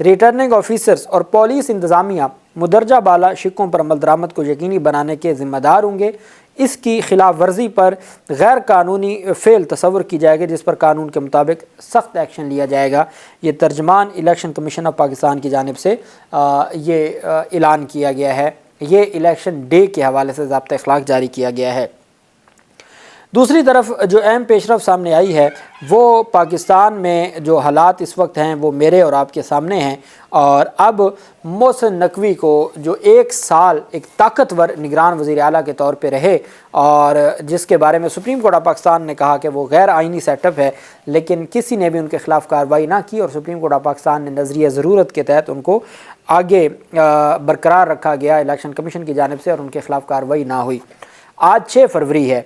Returning officers اور police انتظامیہ مندرجہ بالا شکوں پر عمل درآمد کو یقینی بنانے کے ذمہ دار ہوں گے۔ اس کی خلاف ورزی پر غیر قانونی فعل تصور کی جائے گا جس پر قانون کے مطابق سخت ایکشن لیا جائے گا۔ یہ ترجمان الیکشن کمیشن آف پاکستان کی جانب سے یہ اعلان کیا گیا ہے۔ یہ الیکشن ڈے کے حوالے سے ضابطہ اخلاق جاری کیا گیا ہے۔ دوسری طرف جو اہم پیش رفت سامنے آئی ہے وہ پاکستان میں جو حالات اس وقت ہیں وہ میرے اور آپ کے سامنے ہیں، اور اب محسن نقوی کو جو ایک سال ایک طاقتور نگران وزیر اعلیٰ کے طور پہ رہے اور جس کے بارے میں سپریم کورٹ آف پاکستان نے کہا کہ وہ غیر آئینی سیٹ اپ ہے، لیکن کسی نے بھی ان کے خلاف کارروائی نہ کی اور سپریم کورٹ آف پاکستان نے نظریہ ضرورت کے تحت ان کو آگے برقرار رکھا گیا الیکشن کمیشن کی جانب سے اور ان کے خلاف کارروائی نہ ہوئی۔ آج 6 فروری ہے۔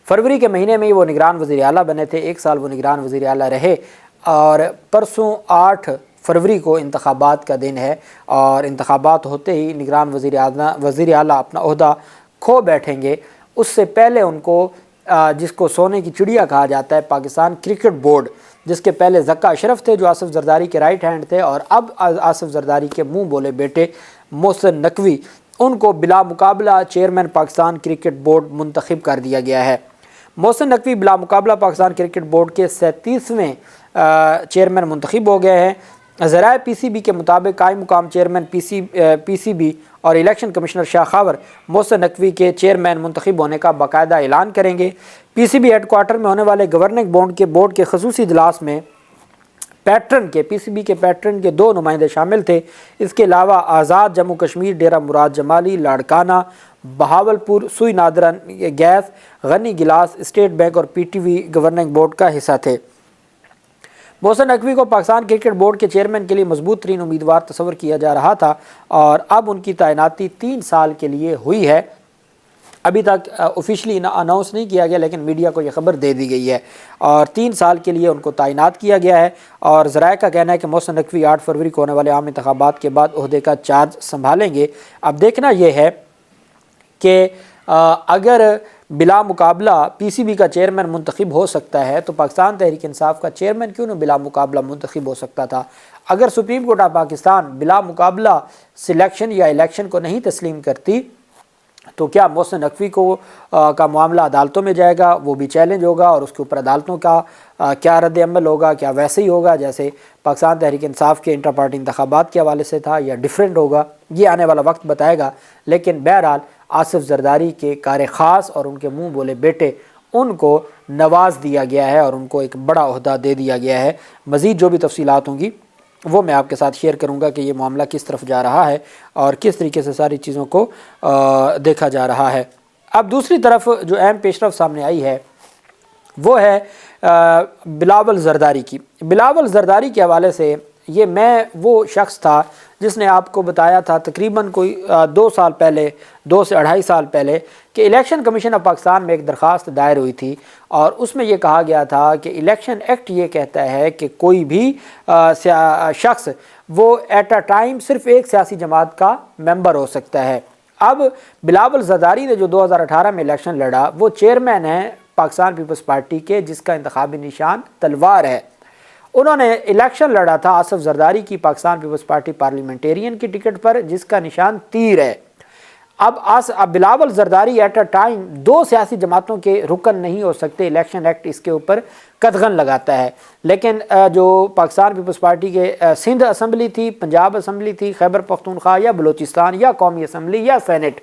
فروری کے مہینے میں ہی وہ نگران وزیر اعلیٰ بنے تھے، ایک سال وہ نگران وزیر اعلیٰ رہے، اور پرسوں 8 فروری کو انتخابات کا دن ہے، اور انتخابات ہوتے ہی نگران وزیر اعلیٰ اپنا عہدہ کھو بیٹھیں گے۔ اس سے پہلے ان کو جس کو سونے کی چڑیا کہا جاتا ہے پاکستان کرکٹ بورڈ، جس کے پہلے ذکا اشرف تھے جو آصف زرداری کے رائٹ ہینڈ تھے، اور اب آصف زرداری کے منہ بولے بیٹے محسن نقوی، ان کو بلا مقابلہ چیئرمین پاکستان کرکٹ بورڈ منتخب کر دیا گیا ہے۔ محسن نقوی بلا مقابلہ پاکستان کرکٹ بورڈ کے 37ویں چیئرمین منتخب ہو گئے ہیں۔ ذرائع پی سی بی کے مطابق قائم مقام چیئرمین پی سی بی اور الیکشن کمشنر شاہ خاور محسن نقوی کے چیئرمین منتخب ہونے کا باقاعدہ اعلان کریں گے۔ پی سی بی ہیڈ کوارٹر میں ہونے والے گورننگ بورڈ کے خصوصی اجلاس میں پی سی بی کے پیٹرن کے 2 نمائندے شامل تھے۔ اس کے علاوہ آزاد جموں کشمیر ڈیرہ مراد جمالی، لاڑکانہ، بہاولپور، سوئی نادرن گیس، غنی گلاس، اسٹیٹ بینک اور P T V governing board کا حصہ تھے۔ محسن نقوی کو پاکستان کرکٹ بورڈ کے چیئرمین کے لیے مضبوط ترین امیدوار تصور کیا جا رہا تھا، اور اب ان کی تعیناتی 3 سال کے لیے ہوئی ہے۔ ابھی تک آفیشلی اناؤنس نہیں کیا گیا، لیکن میڈیا کو یہ خبر دے دی گئی ہے، اور 3 سال کے لیے ان کو تعینات کیا گیا ہے۔ اور ذرائع کا کہنا ہے کہ محسن نقوی 8 فروری کو ہونے والے عام انتخابات کے بعد عہدے کا چارج سنبھالیں گے۔ اب دیکھنا یہ ہے کہ اگر بلا مقابلہ پی سی بی کا چیئرمین منتخب ہو سکتا ہے تو پاکستان تحریک انصاف کا چیئرمین کیوں نہ بلا مقابلہ منتخب ہو سکتا تھا؟ اگر سپریم کورٹ آف پاکستان بلا مقابلہ سلیکشن یا الیکشن کو نہیں تسلیم کرتی تو کیا محسن نقوی کا معاملہ عدالتوں میں جائے گا؟ وہ بھی چیلنج ہوگا، اور اس کے اوپر عدالتوں کا کیا رد عمل ہوگا؟ کیا ویسے ہی ہوگا جیسے پاکستان تحریک انصاف کے انٹرا پارٹی انتخابات کے حوالے سے تھا، یا ڈیفرنٹ ہوگا؟ یہ آنے والا وقت بتائے گا۔ لیکن بہرحال آصف زرداری کے کار خاص اور ان کے منہ بولے بیٹے، ان کو نواز دیا گیا ہے اور ان کو ایک بڑا عہدہ دے دیا گیا ہے۔ مزید جو بھی تفصیلات ہوں گی وہ میں آپ کے ساتھ شیئر کروں گا کہ یہ معاملہ کس طرف جا رہا ہے اور کس طریقے سے ساری چیزوں کو دیکھا جا رہا ہے۔ اب دوسری طرف جو اہم پیش رفت سامنے آئی ہے وہ ہے بلاول زرداری کی۔ بلاول زرداری کے حوالے سے یہ میں وہ شخص تھا جس نے آپ کو بتایا تھا تقریباً کوئی 2 سال پہلے، 2 سے 2.5 سال پہلے، کہ الیکشن کمیشن آف پاکستان میں ایک درخواست دائر ہوئی تھی، اور اس میں یہ کہا گیا تھا کہ الیکشن ایکٹ یہ کہتا ہے کہ کوئی بھی شخص وہ ایٹ اے ٹائم صرف ایک سیاسی جماعت کا ممبر ہو سکتا ہے۔ اب بلاول زرداری نے جو 2018 میں الیکشن لڑا، وہ چیئرمین ہیں پاکستان پیپلز پارٹی کے، جس کا انتخابی نشان تلوار ہے۔ انہوں نے الیکشن لڑا تھا آصف زرداری کی پاکستان پیپلز پارٹی پارلیمنٹیرین کی ٹکٹ پر، جس کا نشان تیر ہے۔ اب Bilawal Zardari at a time 2 سیاسی جماعتوں کے رکن نہیں ہو سکتے، الیکشن ایکٹ اس کے اوپر قدغن لگاتا ہے۔ لیکن جو پاکستان پیپلز پارٹی کے سندھ اسمبلی تھی، پنجاب اسمبلی تھی، خیبر پختونخوا یا بلوچستان یا قومی اسمبلی یا سینٹ،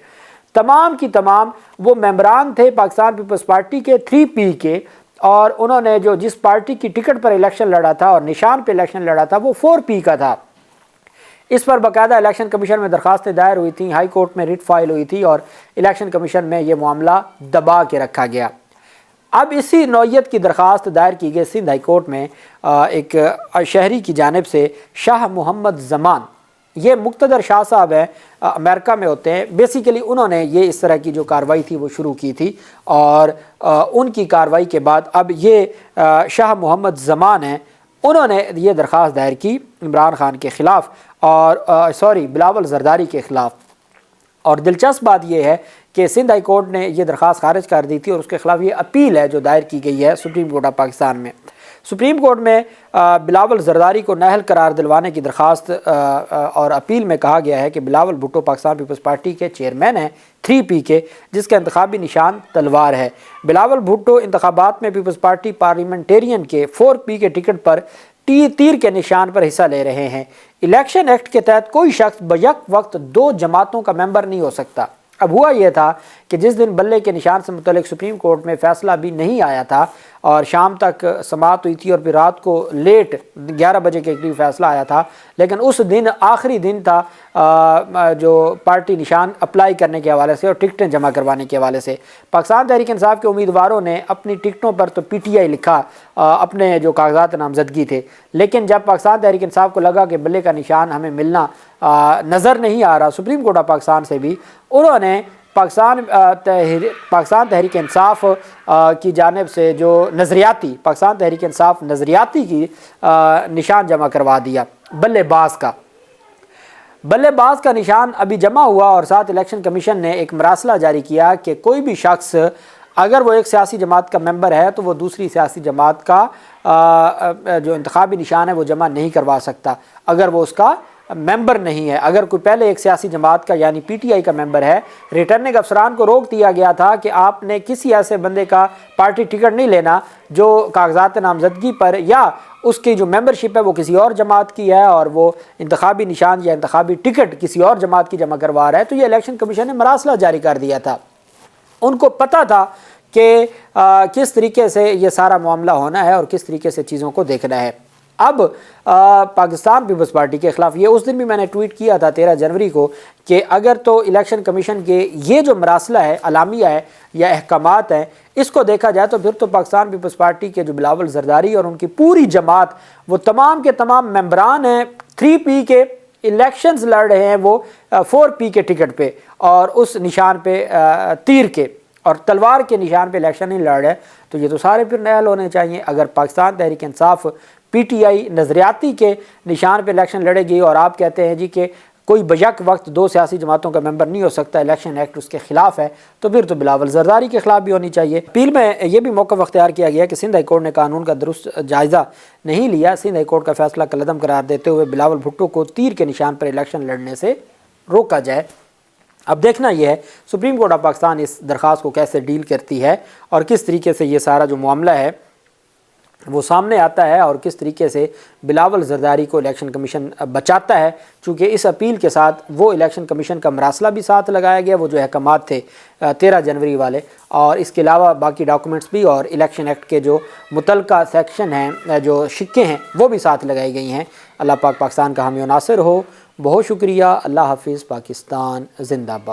تمام کی تمام وہ ممبران تھے پاکستان پیپلز پارٹی کے 3P کے، اور انہوں نے جو جس پارٹی کی ٹکٹ پر الیکشن لڑا تھا اور نشان پہ الیکشن لڑا تھا وہ 4P کا تھا۔ اس پر باقاعدہ الیکشن کمیشن میں درخواستیں دائر ہوئی تھیں، ہائی کورٹ میں ریٹ فائل ہوئی تھی، اور الیکشن کمیشن میں یہ معاملہ دبا کے رکھا گیا۔ اب اسی نوعیت کی درخواست دائر کی گئی سندھ ہائی کورٹ میں ایک شہری کی جانب سے، شاہ محمد زمان، یہ مقتدر شاہ صاحب ہیں، امریکہ میں ہوتے ہیں۔ بیسیکلی انہوں نے یہ اس طرح کی جو کارروائی تھی وہ شروع کی تھی، اور ان کی کارروائی کے بعد اب یہ شاہ محمد زمان ہیں، انہوں نے یہ درخواست دائر کی عمران خان کے خلاف، اور بلاول زرداری کے خلاف۔ اور دلچسپ بات یہ ہے کہ سندھ ہائی کورٹ نے یہ درخواست خارج کر دی تھی، اور اس کے خلاف یہ اپیل ہے جو دائر کی گئی ہے سپریم کورٹ آف پاکستان میں۔ سپریم کورٹ میں بلاول زرداری کو نااہل قرار دلوانے کی درخواست اور اپیل میں کہا گیا ہے کہ بلاول بھٹو پاکستان پیپلز پارٹی کے چیئرمین ہیں 3P کے، جس کا انتخابی نشان تلوار ہے۔ بلاول بھٹو انتخابات میں پیپلز پارٹی پارلیمنٹیرین کے 4P کے ٹکٹ پر تیر کے نشان پر حصہ لے رہے ہیں۔ الیکشن ایکٹ کے تحت کوئی شخص بیک وقت 2 جماعتوں کا ممبر نہیں ہو سکتا۔ اب ہوا یہ تھا کہ جس دن بلے کے نشان سے متعلق سپریم کورٹ میں فیصلہ بھی نہیں آیا تھا اور شام تک سماعت ہوئی تھی اور پھر رات کو لیٹ 11 بجے کے قریب فیصلہ آیا تھا، لیکن اس دن آخری دن تھا جو پارٹی نشان اپلائی کرنے کے حوالے سے اور ٹکٹیں جمع کروانے کے حوالے سے۔ پاکستان تحریک انصاف کے امیدواروں نے اپنی ٹکٹوں پر تو PTI لکھا، اپنے جو کاغذات نامزدگی تھے، لیکن جب پاکستان تحریک انصاف کو لگا کہ بلے کا نشان ہمیں ملنا نظر نہیں آ رہا سپریم کورٹ آف پاکستان سے بھی، انہوں نے پاکستان تحریک انصاف کی جانب سے جو نظریاتی پاکستان تحریک انصاف نظریاتی کی نشان جمع کروا دیا بلے باز کا۔ بلے باز کا نشان ابھی جمع ہوا اور ساتھ الیکشن کمیشن نے ایک مراسلہ جاری کیا کہ کوئی بھی شخص اگر وہ ایک سیاسی جماعت کا ممبر ہے تو وہ دوسری سیاسی جماعت کا جو انتخابی نشان ہے وہ جمع نہیں کروا سکتا اگر وہ اس کا ممبر نہیں ہے۔ اگر کوئی پہلے ایک سیاسی جماعت کا یعنی PTI کا ممبر ہے، ریٹرننگ افسران کو روک دیا گیا تھا کہ آپ نے کسی ایسے بندے کا پارٹی ٹکٹ نہیں لینا جو کاغذات نامزدگی پر یا اس کی جو ممبرشپ ہے وہ کسی اور جماعت کی ہے اور وہ انتخابی نشان یا انتخابی ٹکٹ کسی اور جماعت کی جمع کروا رہا ہے۔ تو یہ الیکشن کمیشن نے مراسلہ جاری کر دیا تھا۔ ان کو پتہ تھا کہ کس طریقے سے یہ سارا معاملہ ہونا ہے اور کس طریقے سے چیزوں کو دیکھنا ہے۔ اب پاکستان پیپلز پارٹی کے خلاف یہ اس دن بھی میں نے ٹویٹ کیا تھا 13 جنوری کو کہ اگر تو الیکشن کمیشن کے یہ جو مراسلہ ہے، اعلامیہ ہے یا احکامات ہیں، اس کو دیکھا جائے تو پھر تو پاکستان پیپلز پارٹی کے جو بلاول زرداری اور ان کی پوری جماعت وہ تمام کے تمام ممبران ہیں 3P کے، الیکشنز لڑ رہے ہیں وہ 4P کے ٹکٹ پہ اور اس نشان پہ تیر کے اور تلوار کے نشان پہ الیکشن نہیں لڑ رہے، تو یہ تو سارے پھر نااہل ہونے چاہیے۔ اگر پاکستان تحریک انصاف PTI نظریاتی کے نشان پہ الیکشن لڑے گی اور آپ کہتے ہیں جی کہ کوئی بیک وقت 2 سیاسی جماعتوں کا ممبر نہیں ہو سکتا، الیکشن ایکٹ اس کے خلاف ہے، تو پھر تو بلاول زرداری کے خلاف بھی ہونی چاہیے۔ اپیل میں یہ بھی موقف اختیار کیا گیا کہ سندھ ہائی کورٹ نے قانون کا درست جائزہ نہیں لیا۔ سندھ ہائی کورٹ کا فیصلہ کالعدم قرار دیتے ہوئے بلاول بھٹو کو تیر کے نشان پر الیکشن لڑنے سے روکا جائے۔ اب دیکھنا یہ ہے سپریم کورٹ آف پاکستان اس درخواست کو کیسے ڈیل کرتی ہے اور کس طریقے سے یہ سارا جو معاملہ ہے وہ سامنے آتا ہے اور کس طریقے سے بلاول زرداری کو الیکشن کمیشن بچاتا ہے، چونکہ اس اپیل کے ساتھ وہ الیکشن کمیشن کا مراسلہ بھی ساتھ لگایا گیا، وہ جو احکامات تھے 13 جنوری والے، اور اس کے علاوہ باقی ڈاکومنٹس بھی اور الیکشن ایکٹ کے جو متعلقہ سیکشن ہیں، جو شقیں ہیں، وہ بھی ساتھ لگائی گئی ہیں۔ اللہ پاک پاکستان کا حامی و ناصر ہو۔ بہت شکریہ۔ اللہ حافظ۔ پاکستان زندہ باد۔